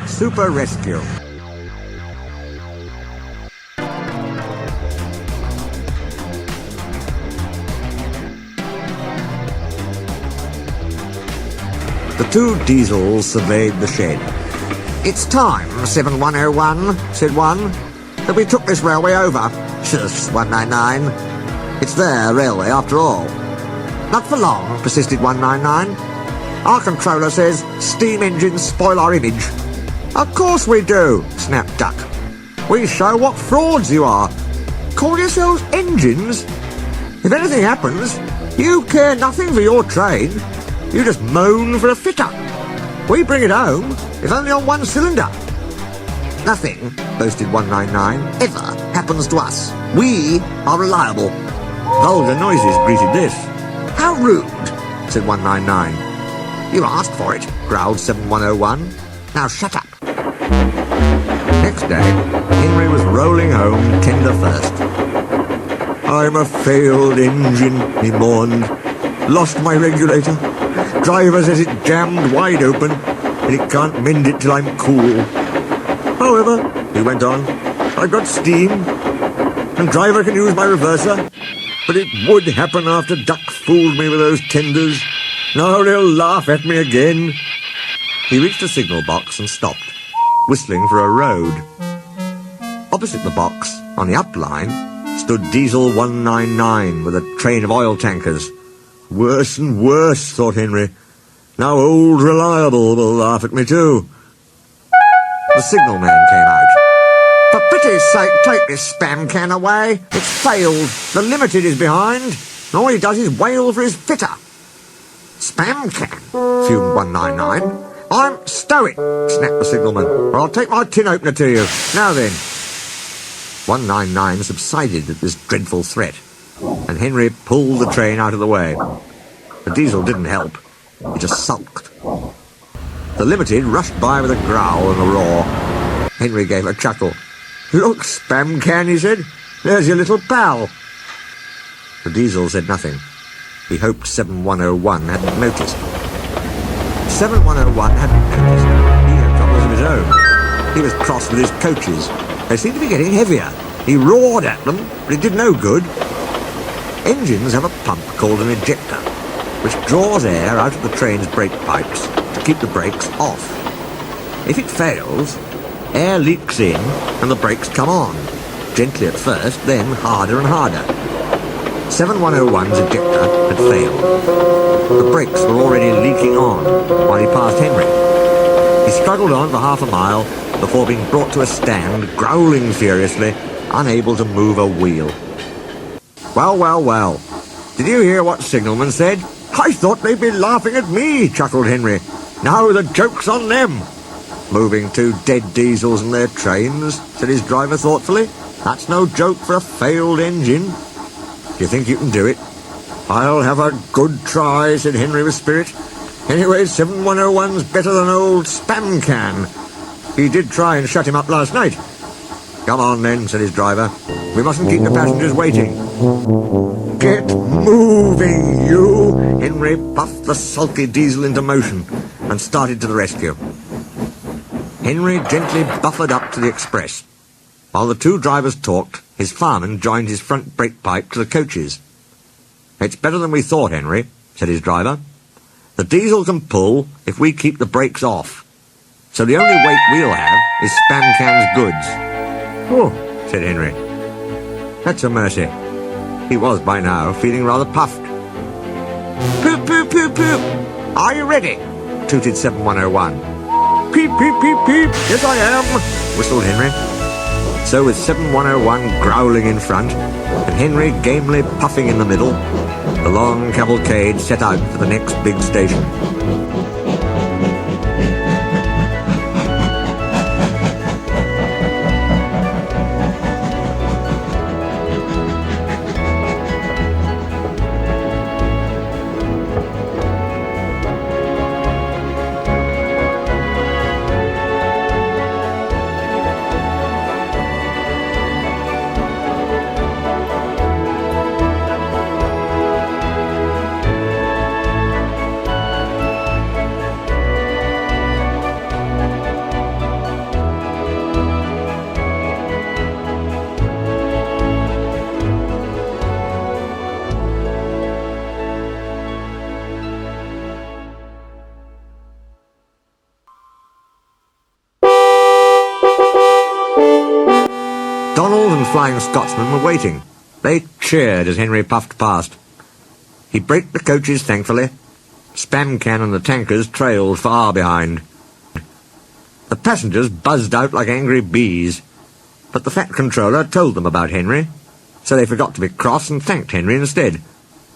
Super Rescue. The two Diesels surveyed the shed. "It's time, 7101, said one, that we took this railway over. Shush, 199. It's their railway after all." "Not for long," persisted 199. "Our controller says steam engines spoil our image." "Of course we do," snapped Duck. "We show what frauds you are. Call yourselves engines? If anything happens, you care nothing for your train. You just moan for a fitter. We bring it home, if only on one cylinder." "Nothing," boasted 199, "ever happens to us. We are reliable." Vulgar noises greeted this. "How rude," said 199. "You asked for it," growled 7101. "Now shut up." Next day, Henry was rolling home tender first. "I'm a failed engine," he mourned. "Lost my regulator. Driver says it jammed wide open, and it can't mend it till I'm cool. However," he went on, "I've got steam, and driver can use my reverser. But it would happen after Duck fooled me with those tenders. Now they'll laugh at me again." He reached a signal box and stopped, whistling for a road. Opposite the box, on the up line, stood Diesel 199 with a train of oil tankers. Worse and worse, thought Henry. Now old Reliable will laugh at me too. The signalman came out. "For pity's sake, take this spam can away. It's failed. The Limited is behind. And all he does is wail for his fitter." "Spam can?" fumed 199. "Stow it," snapped the signalman, "or I'll take my tin opener to you. Now then." 199 subsided at this dreadful threat, and Henry pulled the train out of the way. The Diesel didn't help. He just sulked. The Limited rushed by with a growl and a roar. Henry gave a chuckle. "Look, Spam Can," he said. "There's your little pal." The Diesel said nothing. He hoped 7101 hadn't noticed. 7101 hadn't noticed. He had troubles of his own. He was cross with his coaches. They seemed to be getting heavier. He roared at them, but it did no good. Engines have a pump called an ejector, which draws air out of the train's brake pipes to keep the brakes off. If it fails, air leaks in and the brakes come on, gently at first, then harder and harder. 7101's ejector had failed. The brakes were already leaking on while he passed Henry. He struggled on for half a mile before being brought to a stand, growling furiously, unable to move a wheel. "Well, well, well. Did you hear what Signalman said? I thought they'd be laughing at me," chuckled Henry. "Now the joke's on them." "Moving two dead Diesels and their trains," said his driver thoughtfully. "That's no joke for a failed engine. Do you think you can do it?" "I'll have a good try," said Henry with spirit. "Anyway, 7101's better than old Spam Can. He did try and shut him up last night." "Come on then," said his driver. "We mustn't keep the passengers waiting." "Get moving, you!" Henry puffed the sulky Diesel into motion and started to the rescue. Henry gently buffered up to the express. While the two drivers talked, his fireman joined his front brake pipe to the coaches. "It's better than we thought, Henry," said his driver. "The Diesel can pull if we keep the brakes off. So the only weight we'll have is Spam Can's goods." "Oh," said Henry. "That's a mercy." He was, by now, feeling rather puffed. "Poop, poop, poop, poop. Are you ready?" tooted 7101. "Peep, peep, peep, peep. Yes, I am," whistled Henry. So with 7101 growling in front, and Henry gamely puffing in the middle, the long cavalcade set out for the next big station. Donald and Flying Scotsman were waiting. They cheered as Henry puffed past. He braked the coaches thankfully. Spam Can and the tankers trailed far behind. The passengers buzzed out like angry bees, but the Fat Controller told them about Henry, so they forgot to be cross and thanked Henry instead.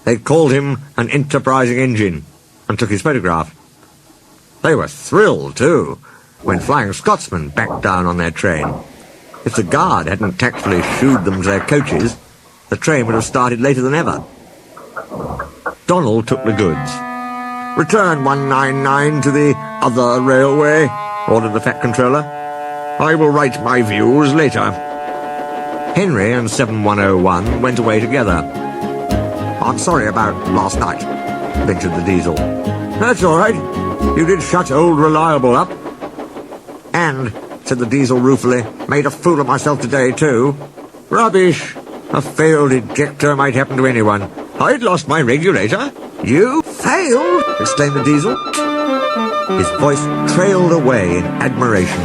They called him an enterprising engine and took his photograph. They were thrilled, too, when Flying Scotsman backed down on their train. If the guard hadn't tactfully shooed them to their coaches, the train would have started later than ever. Donald took the goods. "Return 199 to the other railway," ordered the Fat Controller. "I will write my views later." Henry and 7101 went away together. "I'm sorry about last night," ventured the Diesel. "That's all right. You did shut old Reliable up." "And," said the Diesel ruefully, "made a fool of myself today, too." "Rubbish. A failed ejector might happen to anyone. I'd lost my regulator." "You failed?" exclaimed the Diesel. His voice trailed away in admiration.